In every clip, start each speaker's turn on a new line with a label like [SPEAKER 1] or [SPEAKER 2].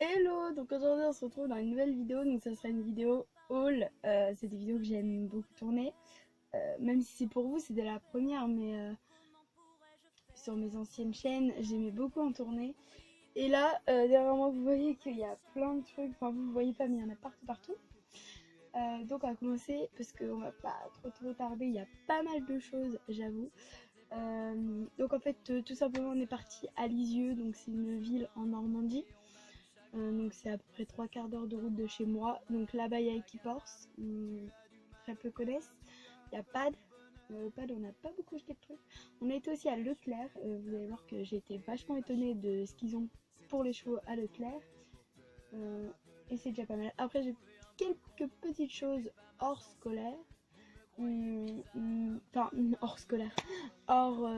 [SPEAKER 1] Hello, donc aujourd'hui on se retrouve dans une nouvelle vidéo, donc ça sera une vidéo haul. C'est des vidéos que j'aime beaucoup tourner, même si c'est pour vous, c'était la première, mais sur mes anciennes chaînes, j'aimais beaucoup en tourner. Et là, derrière moi, vous voyez qu'il y a plein de trucs, enfin vous ne voyez pas, mais il y en a partout. Donc on va commencer, parce qu'on va pas trop tarder, il y a pas mal de choses, j'avoue. Donc en fait, tout simplement, on est parti à Lisieux, donc c'est une ville en Normandie. Donc c'est à peu près 3/4 d'heure de route de chez moi. Donc là-bas il y a Equipors, très peu connaissent. Il y a Pad. Pad, on n'a pas beaucoup acheté de trucs. On a été aussi à Leclerc. Vous allez voir que j'ai été vachement étonnée de ce qu'ils ont pour les chevaux à Leclerc. Et c'est déjà pas mal. Après j'ai quelques petites choses hors scolaire. Enfin, hors scolaire. Hors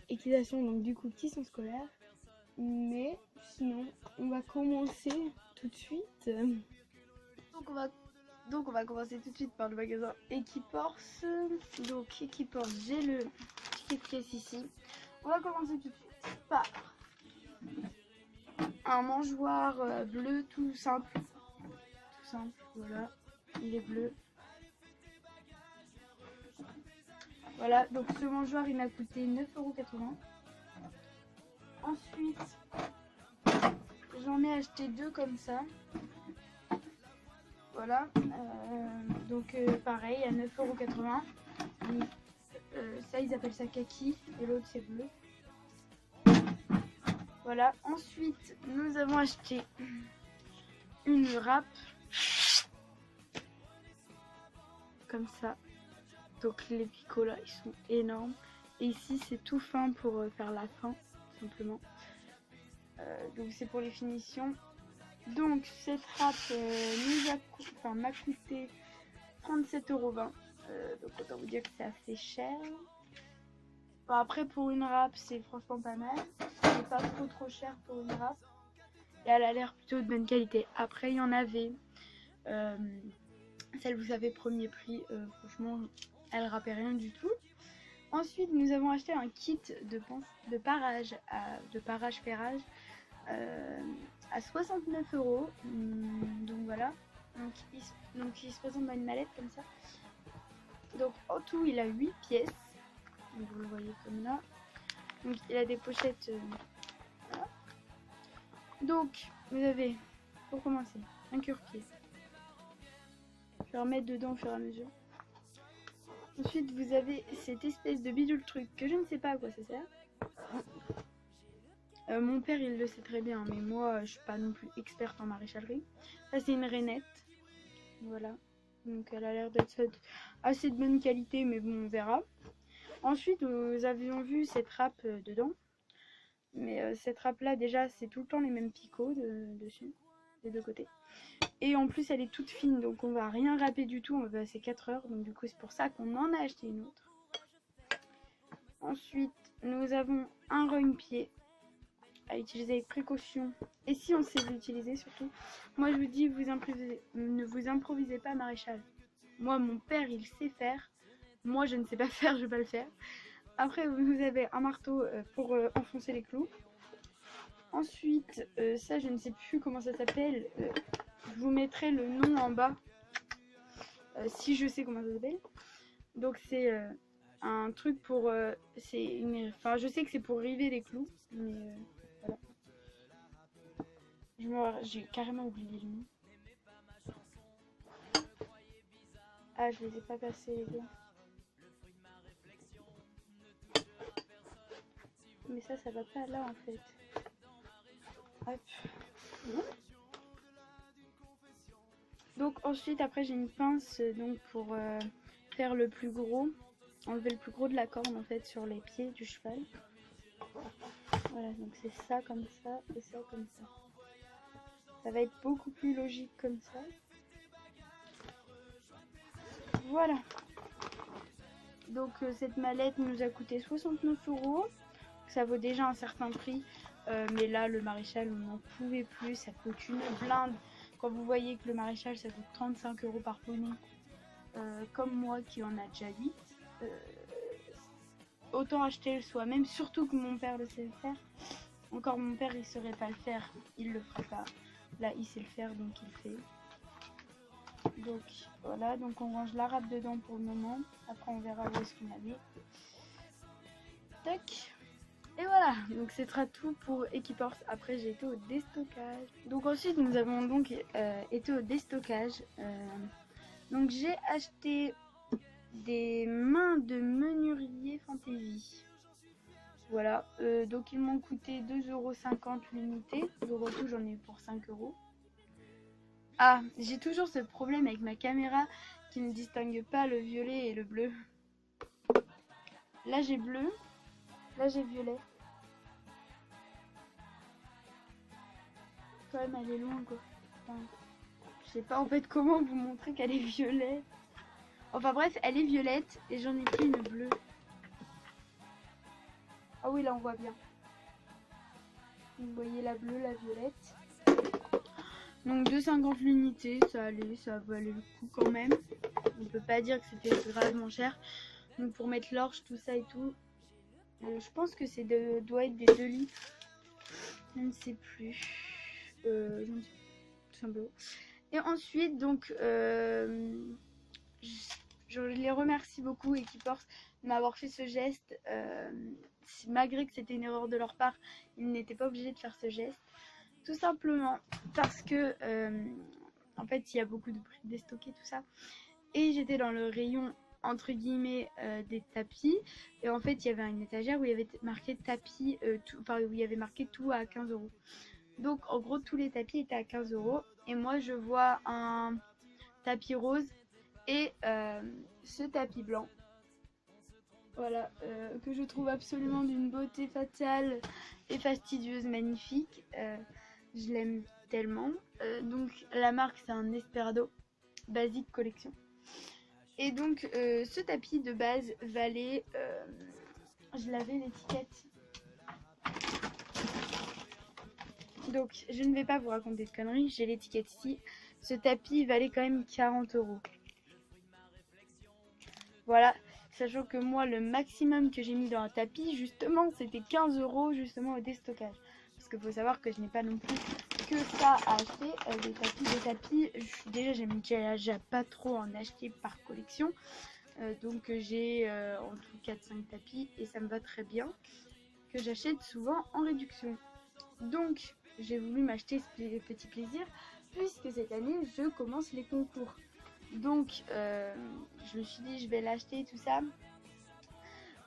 [SPEAKER 1] équitation, donc du coup qui sont scolaires. Mais sinon, on va commencer tout de suite. Donc on va, donc on va commencer tout de suite par le magasin Equipors. Donc Equipors, j'ai le ticket de caisse ici. On va commencer tout de suite par un mangeoire bleu tout simple. Tout simple, voilà. Il est bleu. Voilà, donc ce mangeoire il m'a coûté 9,80 €. Ensuite, j'en ai acheté deux comme ça. Voilà, donc pareil à 9,80 €. Ça ils appellent ça kaki et l'autre c'est bleu. Voilà, ensuite nous avons acheté une râpe comme ça. Donc les picots là ils sont énormes. Et ici c'est tout fin pour faire la fin tout simplement. Donc c'est pour les finitions. Donc cette râpe m'a coûté 37,20 €. Donc autant vous dire que c'est assez cher. Bon, après pour une râpe c'est franchement pas mal. C'est pas trop cher pour une râpe. Et elle a l'air plutôt de bonne qualité. Après il y en avait. Celle vous savez premier prix. Franchement elle râpait rien du tout. Ensuite nous avons acheté un kit de parage ferrage à 69 €. Donc voilà. Donc il se présente dans une mallette comme ça. Donc en tout il a 8 pièces. Donc vous le voyez comme là. Donc il a des pochettes. Voilà. Donc vous avez, pour commencer, un cure-pied. Je vais remettre dedans au fur et à mesure. Ensuite vous avez cette espèce de bidule truc que je ne sais pas à quoi ça sert. Mon père il le sait très bien, mais moi je suis pas non plus experte en maréchalerie. Ça c'est une rainette. Voilà. Donc elle a l'air d'être assez de bonne qualité, mais bon on verra. Ensuite nous avions vu cette râpe dedans. Mais cette râpe là déjà c'est tout le temps les mêmes picots dessus, des deux côtés. Et en plus elle est toute fine, donc on va rien râper du tout, on va passer 4 heures. Donc du coup c'est pour ça qu'on en a acheté une autre. Ensuite nous avons un rogne-pied à utiliser avec précaution. Et si on sait l'utiliser surtout. Moi je vous dis, ne vous improvisez pas maréchal. Moi mon père il sait faire. Moi je ne sais pas faire, je vais pas le faire. Après vous avez un marteau pour enfoncer les clous. Ensuite, ça je ne sais plus comment ça s'appelle. Je vous mettrai le nom en bas si je sais comment ça s'appelle. Donc c'est un truc pour... Enfin je sais que c'est pour river les clous. Mais voilà. J'ai carrément oublié le nom. Ah je les ai pas passés les gars. Mais ça va pas là en fait. Hop. Donc ensuite après j'ai une pince donc pour faire le plus gros, enlever le plus gros de la corne en fait sur les pieds du cheval. Voilà, donc c'est ça comme ça et ça comme ça. Ça va être beaucoup plus logique comme ça. Voilà. Donc cette mallette nous a coûté 69 €. Ça vaut déjà un certain prix. Mais là le maréchal on n'en pouvait plus, ça coûte une blinde. Quand vous voyez que le maréchal ça coûte 35 € par poney, comme moi qui en a déjà 8, autant acheter le soi-même, surtout que mon père le sait le faire. Encore mon père il saurait pas le faire, il le fera pas. Là il sait le faire donc il fait. Donc voilà, donc on range la râpe dedans pour le moment. Après on verra où est-ce qu'on la met. Tac. Et voilà, donc ce sera tout pour Equiporte. Après j'ai été au déstockage. Donc ensuite nous avons donc été au déstockage. Donc j'ai acheté des mains de menurier fantasy. Voilà, donc ils m'ont coûté 2,50 € l'unité. Le retour j'en ai eu pour 5 €. Ah, j'ai toujours ce problème avec ma caméra qui ne distingue pas le violet et le bleu. Là j'ai bleu, là j'ai violet. Quand même elle est loin quoi. Enfin, je sais pas en fait comment vous montrer qu'elle est violette. Enfin bref, elle est violette et j'en ai pris une bleue. Ah oui, là on voit bien. Vous voyez la bleue, la violette. Donc 2,50 € l'unité, ça allait, ça valait le coup quand même. On peut pas dire que c'était gravement cher. Donc pour mettre l'orge, tout ça et tout, je pense que c'est doit être des 2 litres. Je ne sais plus. Je ne sais plus, tout simplement. Et ensuite, donc, je les remercie beaucoup Equiporte de m'avoir fait ce geste. Malgré que c'était une erreur de leur part, ils n'étaient pas obligés de faire ce geste. Tout simplement parce que, en fait, il y a beaucoup de prix déstockés, tout ça. Et j'étais dans le rayon, entre guillemets, des tapis. Et en fait, il y avait une étagère où il y avait marqué tapis, où il y avait marqué tout à 15 €. Donc, en gros, tous les tapis étaient à 15 €. Et moi, je vois un tapis rose et ce tapis blanc. Voilà, que je trouve absolument d'une beauté fatale et fastidieuse, magnifique. Je l'aime tellement. Donc la marque c'est un Esperado Basic Collection. Et donc ce tapis de base valait, je l'avais l'étiquette. Donc je ne vais pas vous raconter de conneries, j'ai l'étiquette ici. Ce tapis valait quand même 40 €. Voilà. Sachant que moi, le maximum que j'ai mis dans un tapis, justement, c'était 15 € justement au déstockage. Parce qu'il faut savoir que je n'ai pas non plus que ça à acheter. Des tapis, déjà, j'aime déjà pas trop en acheter par collection. Donc j'ai en tout 4-5 tapis et ça me va très bien. Que j'achète souvent en réduction. Donc, j'ai voulu m'acheter ce petit plaisir puisque cette année, je commence les concours. Donc je me suis dit je vais l'acheter tout ça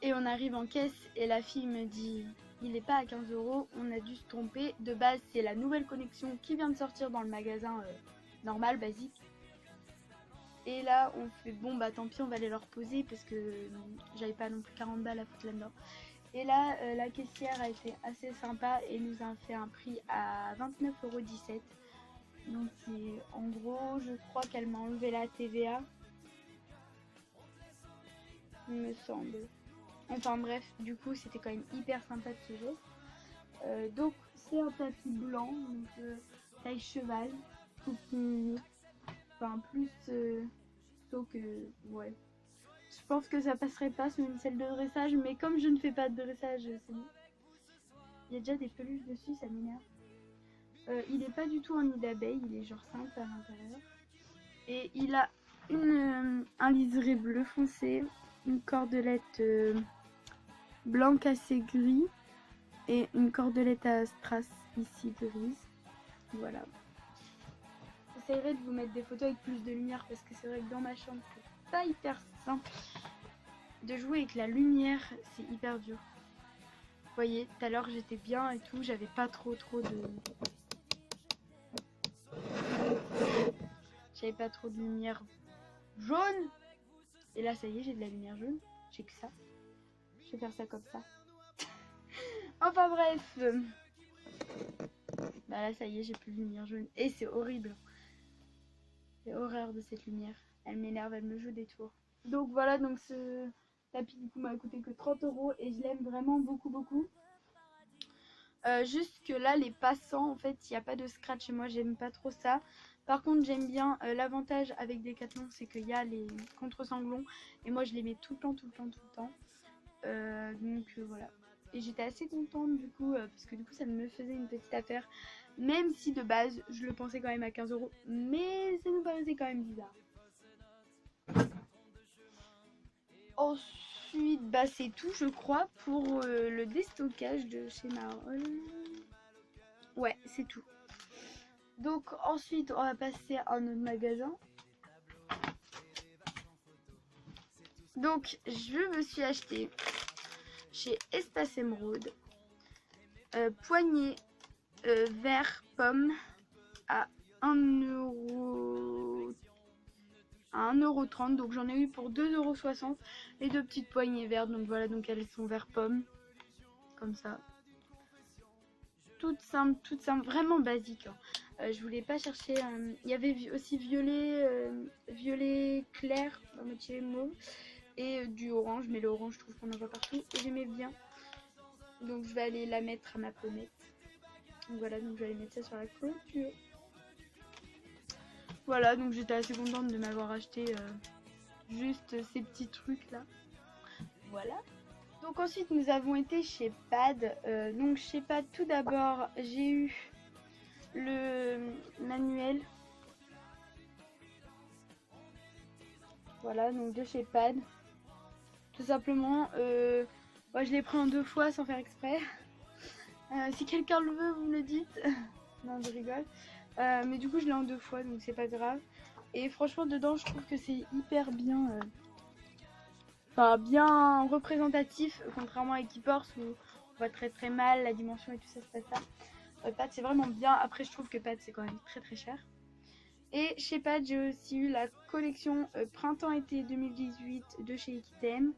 [SPEAKER 1] et on arrive en caisse et la fille me dit il n'est pas à 15 €, on a dû se tromper, de base c'est la nouvelle collection qui vient de sortir dans le magasin normal, basique. Et là on fait bon bah tant pis, on va aller leur poser parce que j'avais pas non plus 40 balles à foutre là-dedans. Et là la caissière a été assez sympa et nous a fait un prix à 29,17 €. Donc en gros, je crois qu'elle m'a enlevé la TVA, il me semble. Enfin bref, du coup c'était quand même hyper sympa de ce geste. Donc c'est un tapis blanc, donc taille cheval, tout mignon. Enfin plus sauf que ouais. Je pense que ça passerait pas sur une selle de dressage, mais comme je ne fais pas de dressage, c'est bon. Il y a déjà des peluches dessus, ça m'énerve. Il est pas du tout en nid d'abeille, il est genre simple à l'intérieur. Et il a un liseré bleu foncé, une cordelette blanc cassé gris et une cordelette à strass ici grise. Voilà. J'essaierai de vous mettre des photos avec plus de lumière parce que c'est vrai que dans ma chambre c'est pas hyper simple de jouer avec la lumière, c'est hyper dur. Vous voyez, tout à l'heure j'étais bien et tout, j'avais pas trop de lumière jaune. Et là ça y est, j'ai de la lumière jaune, j'ai que ça. Je vais faire ça comme ça. Enfin bref. Bah là ça y est, j'ai plus de lumière jaune. Et c'est horrible. J'ai horreur de cette lumière. Elle m'énerve, elle me joue des tours. Donc voilà, donc ce tapis du coup m'a coûté que 30 € et je l'aime vraiment beaucoup. Juste que là les passants, en fait il n'y a pas de scratch et moi j'aime pas trop ça. Par contre j'aime bien l'avantage avec Decathlon, c'est qu'il y a les contre-sanglons et moi je les mets tout le temps. Donc voilà. Et j'étais assez contente du coup, parce que du coup ça me faisait une petite affaire. Même si de base, je le pensais quand même à 15 €. Mais ça nous paraissait quand même bizarre. Ensuite, bah c'est tout, je crois, pour le déstockage de chez Marol. Ouais, c'est tout. Donc ensuite, on va passer à un autre magasin. Donc, je me suis acheté chez Espace Émeraude poignée vert pomme à 1 € à 1,30 €. Donc j'en ai eu pour 2,60 €. Les deux petites poignées vertes. Donc voilà, donc elles sont vert pomme. Comme ça. Toutes simples, vraiment basique. Hein. Je voulais pas chercher. Il y avait aussi violet clair, à moitié mauve. Et du orange, mais le orange, je trouve qu'on en voit partout. Et j'aimais bien. Donc je vais aller la mettre à ma pommette. Donc voilà, donc je vais aller mettre ça sur la clôture. Voilà, donc j'étais assez contente de m'avoir acheté juste ces petits trucs là. Voilà. Donc ensuite nous avons été chez Pad. Donc chez Pad, tout d'abord j'ai eu le manuel. Voilà, donc de chez Pad. Tout simplement, moi je l'ai pris en 2 fois sans faire exprès. Si quelqu'un le veut, vous me le dites. Non, je rigole. Mais du coup, je l'ai en 2 fois, donc c'est pas grave. Et franchement, dedans, je trouve que c'est hyper bien. Enfin, bien représentatif, contrairement à Keepers où on voit très très mal la dimension et tout ça, c'est pas ça. Pad, c'est vraiment bien. Après, je trouve que Pad, c'est quand même très très cher. Et chez Pad, j'ai aussi eu la collection printemps-été 2018 de chez Equitem.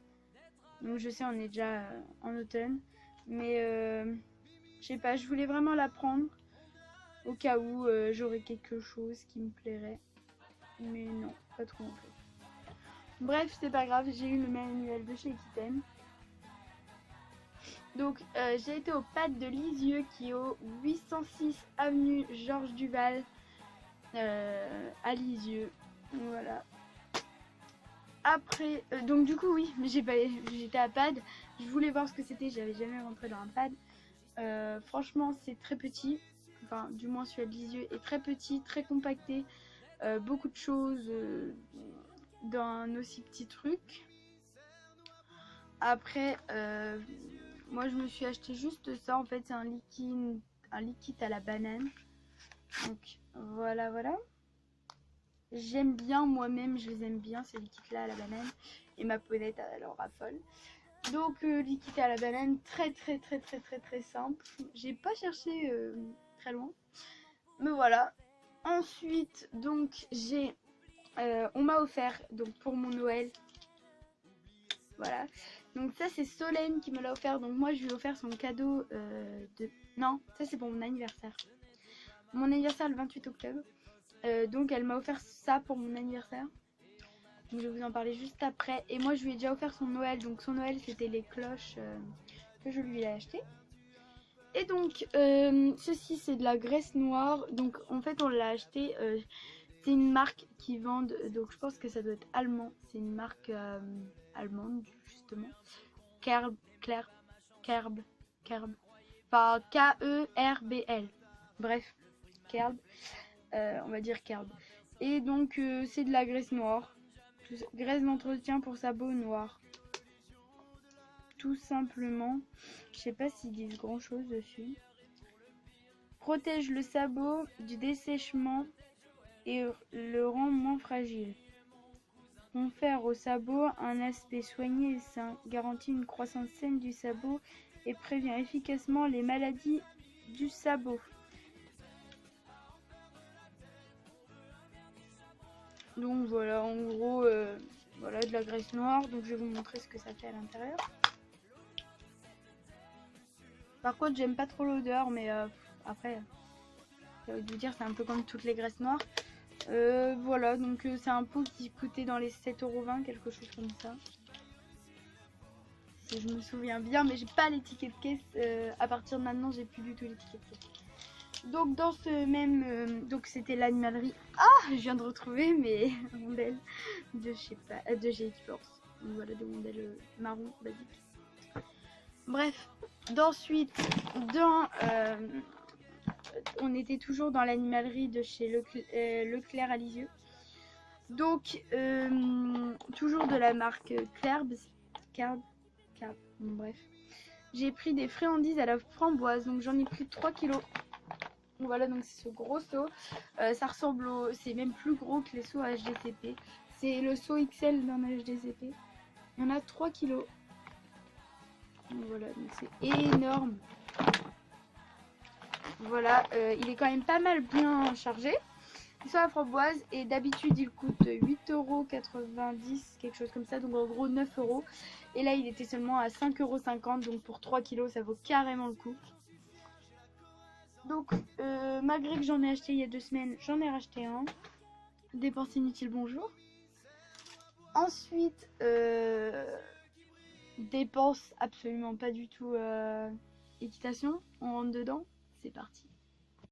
[SPEAKER 1] Donc, je sais, on est déjà en automne. Mais je sais pas, je voulais vraiment la prendre au cas où j'aurais quelque chose qui me plairait. Mais non, pas trop en fait. Bref, c'est pas grave, j'ai eu le manuel de chez Equitem. Donc j'ai été au Pad de Lisieux qui est au 806 avenue Georges Duval à Lisieux. Voilà. Après, donc du coup oui, j'étais à Pad. Je voulais voir ce que c'était, j'avais jamais rentré dans un Pad. Franchement c'est très petit. Enfin du moins celui de Lisieux est très petit, très compacté. Beaucoup de choses dans un aussi petit truc. Après, moi je me suis acheté juste ça. En fait, c'est un liquide à la banane. Donc voilà, voilà. J'aime bien moi-même, je les aime bien ces liquides-là à la banane. Et ma poêlette, elle en raffole. Donc liquide à la banane, très très très très très très simple. J'ai pas cherché très loin. Mais voilà. Ensuite, donc on m'a offert donc pour mon Noël. Voilà. Donc ça c'est Solène qui me l'a offert. Donc moi je lui ai offert son cadeau de... Non, ça c'est pour mon anniversaire. Mon anniversaire le 28 octobre. Donc elle m'a offert ça pour mon anniversaire. Donc je vais vous en parler juste après. Et moi je lui ai déjà offert son Noël. Donc son Noël c'était les cloches que je lui ai achetées. Et donc ceci c'est de la graisse noire. Donc en fait on l'a acheté... c'est une marque qui vend... Donc je pense que ça doit être allemand. C'est une marque... allemande justement, Kerb, enfin Kerbl, bref, Kerb, on va dire Kerb. Et donc c'est de la graisse noire, graisse d'entretien pour sabot noir, tout simplement. Je sais pas s'ils disent grand chose dessus. Protège le sabot du dessèchement et le rend moins fragile. Confère au sabot un aspect soigné et sain, garantit une croissance saine du sabot et prévient efficacement les maladies du sabot. Donc voilà, en gros, voilà de la graisse noire. Donc je vais vous montrer ce que ça fait à l'intérieur. Par contre, j'aime pas trop l'odeur, mais après, j'ai envie de vous dire, c'est un peu comme toutes les graisses noires. Voilà, donc c'est un pot qui coûtait dans les 7,20 €, quelque chose comme ça. Si je me souviens bien, mais j'ai pas l'étiquette de caisse. À partir de maintenant, j'ai plus du tout l'étiquette de caisse. Donc dans ce même... donc c'était l'animalerie. Ah, je viens de retrouver mes rondelles de chez Equipers. Donc voilà, des rondelles marron basiques. Bref, d'ensuite, dans On était toujours dans l'animalerie de chez Leclerc à Lisieux. Donc, toujours de la marque Carb, bon, bref. J'ai pris des friandises à la framboise, donc j'en ai pris 3 kilos. Voilà, donc c'est ce gros seau. Ça ressemble au... C'est même plus gros que les seaux HDCP. C'est le seau XL d'un HDCP. Il y en a 3 kilos. Donc voilà, donc c'est énorme. Voilà, il est quand même pas mal bien chargé. Il soit à framboise et d'habitude il coûte 8,90 €, quelque chose comme ça, donc en gros 9 €. Et là il était seulement à 5,50 €, donc pour 3 kilos ça vaut carrément le coup. Donc malgré que j'en ai acheté il y a 2 semaines, j'en ai racheté un. Dépense inutile, bonjour. Ensuite, dépense absolument pas du tout équitation. On rentre dedans, c'est parti.